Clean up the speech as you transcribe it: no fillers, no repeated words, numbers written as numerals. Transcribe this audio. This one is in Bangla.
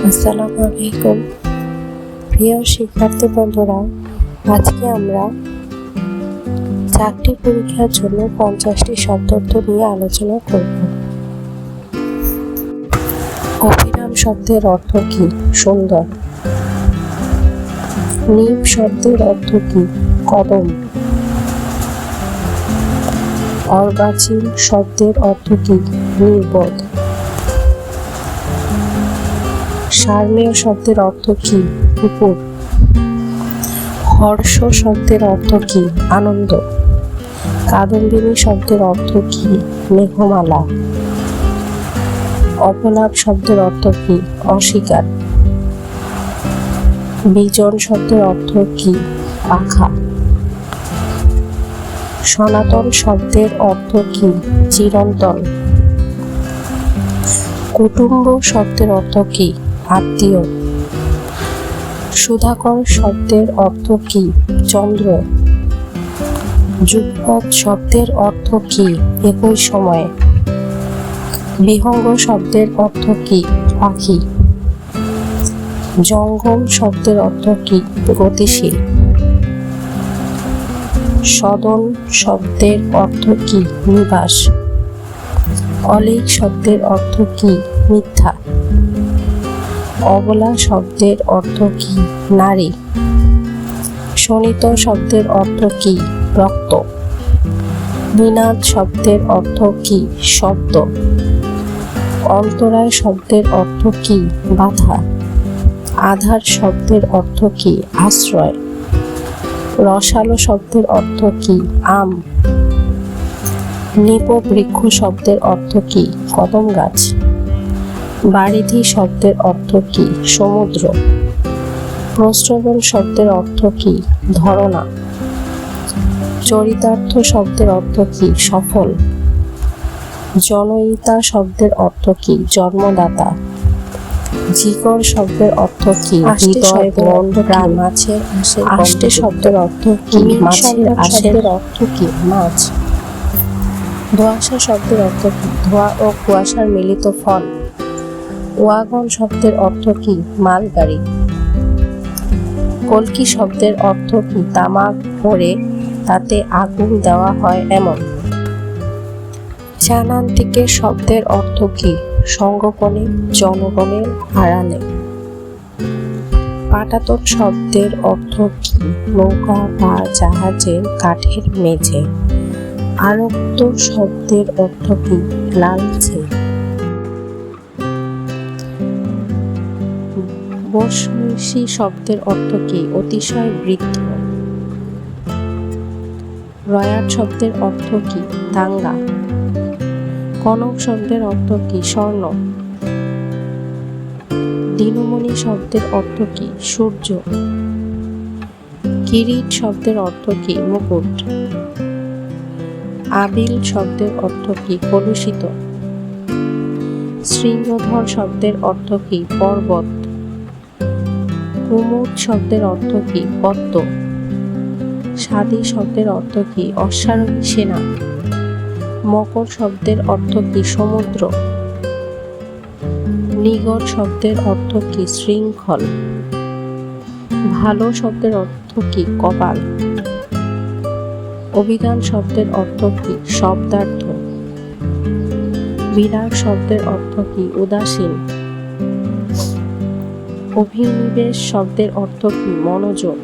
আসসালামু আলাইকুম প্রিয় শিক্ষার্থী বন্ধুরা, আজকে আমরা চাকরি পরীক্ষার জন্য 50টি শব্দার্থ নিয়ে আলোচনা করব। অভিরাম শব্দের অর্থ কি? সুন্দর। নিম শব্দের অর্থ কি? কদম। অর্বাচীন শব্দের অর্থ কি? নির্বোধ। সারমেয় শব্দের অর্থ কি? কুকুর। হর্ষ শব্দের অর্থ কি? আনন্দ। কাদম্বিনী শব্দের অর্থ কি? মেঘমালা। অপলাপ শব্দের অর্থ কি? অস্বীকার। বিজন শব্দের অর্থ কি? পাখা। সনাতন শব্দের অর্থ কি? চিরন্তন। কুটুম্ব শব্দের অর্থ কি? আত্মীয়। সুধাকর শব্দের অর্থ কি? চন্দ্র। যুগপৎ শব্দের অর্থ কি? একই সময়ে। বিহঙ্গ শব্দের অর্থ কি? পাখি। জঙ্গম শব্দের অর্থ কি? গতিশীল। সদন শব্দের অর্থ কি? নিবাস। অলীক শব্দের অর্থ কি? মিথ্যা। অবলা শব্দের অর্থ কি? নারী। শোণিত শব্দের অর্থ কি? রক্ত। নিনাদ শব্দের অর্থ কি? শব্দ। অন্তরায় শব্দের অর্থ কি? বাধা। আধার শব্দের অর্থ কি? আশ্রয়। রসালো শব্দের অর্থ কি? আম। নিপবৃক্ষ শব্দের অর্থ কি? কদম গাছ। বারিধি শব্দের অর্থ কি? সমুদ্র। প্রশ্রবণ শব্দের অর্থ কি? ধরনা। চরিতার্থ শব্দের অর্থ কি? সফল। জনয়িতা শব্দের অর্থ কি? জন্মদাতা। জিকর শব্দের অর্থ কি? হৃদয়, মন, প্রাণ। মাছের আশের আষ্টে শব্দের অর্থ কি? মাছের আশের অর্থ কি? মাছ। ধোঁয়াশা শব্দের অর্থ কি? ধোঁয়া ও কুয়াশার মিলিত ফল। ওয়াগন শব্দের অর্থ কি? মালগাড়ি। কলকি শব্দের অর্থ কি? তামাক ভরে তাতে আগুন দেওয়া হয় এমন। জানান্তিকে শব্দের অর্থ কি? সংগোপনে, জনগণের আড়ালে। পাটাতন শব্দের অর্থ কি? নৌকা বা জাহাজের কাঠের মেঝে। আরক্ত শব্দের অর্থ কি? লালচে। বর্ষী শব্দের অর্থ কি? অতিশয় বৃদ্ধ। রয়াট শব্দের অর্থ কি? দাঙ্গা। কনক শব্দের অর্থ কি? স্বর্ণ। দিনমণি শব্দের অর্থ কি? সূর্য। কিরিট শব্দের অর্থ কি? মুকুট। আবিল শব্দের অর্থ কি? কলুষিত। শৃঙ্গধর শব্দের অর্থ কি? পর্বত। কুমুদ শব্দের অর্থ কি? পদ্ম। সাদী শব্দের অর্থ কি? অশ্বারোহী সেনা। মকর শব্দের অর্থ কি? সমুদ্র। নিগর শব্দের অর্থ কি? শৃঙ্খল। ভালো শব্দের অর্থ কি? কপাল। অভিধান শব্দের অর্থ কি? শব্দার্থ। বিরাগ শব্দের অর্থ কি? উদাসীন। অভিনিবেশ শব্দের অর্থ কি? মনোযোগ।